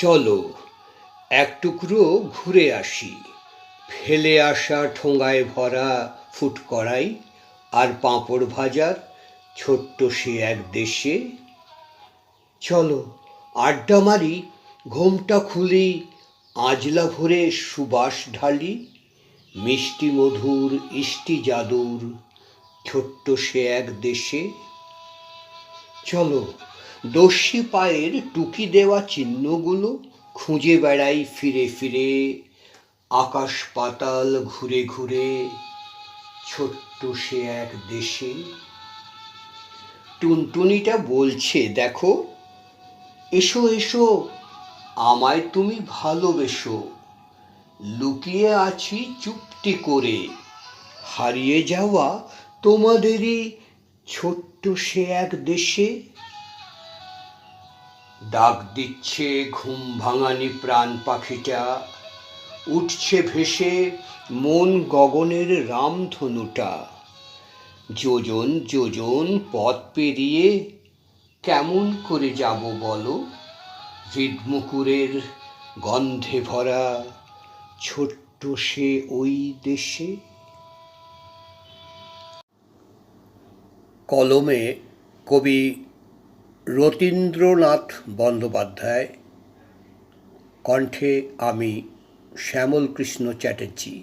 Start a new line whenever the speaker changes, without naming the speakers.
চলো এক টুকরো ঘুরে আসি, ফেলে আসা ঠোঙায় ভরা ফুটকড়াই আর পাঁপড় ভাজার ছোট্ট সে এক দেশে। চলো আড্ডা মারি, ঘোমটা খুলি, আঁজলা ভরে সুবাস ঢালি, মিষ্টি মধুর ইষ্টি জাদুর ছোট্ট সে এক দেশে। চলো দস্যি পায়ের টুকি দেওয়া চিহ্নগুলো খুঁজে বেড়াই ফিরে ফিরে, আকাশ পাতাল ঘুরে ঘুরে ছোট্ট সে এক দেশে। টুনটুনিটা বলছে, দেখো এসো এসো আমায় তুমি ভালোবেসো, লুকিয়ে আছি চুপটি করে, হারিয়ে যাওয়া তোমাদেরই ছোট্ট সে এক দেশে। ডাক দিচ্ছে ঘুম ভাঙানি প্রাণ পাখিটা, উঠছে ভেসে মন গগনের রামধনুটা। যোজন যোজন পথ পেরিয়ে কেমন করে যাব বলো, হৃদমুকুরের গন্ধে ভরা ছোট্ট সে ওই দেশে। কলমে কবি রতীন্দ্রনাথ বন্দ্যোপাধ্যায়, কণ্ঠে আমি শ্যামল কৃষ্ণ চ্যাটার্জি।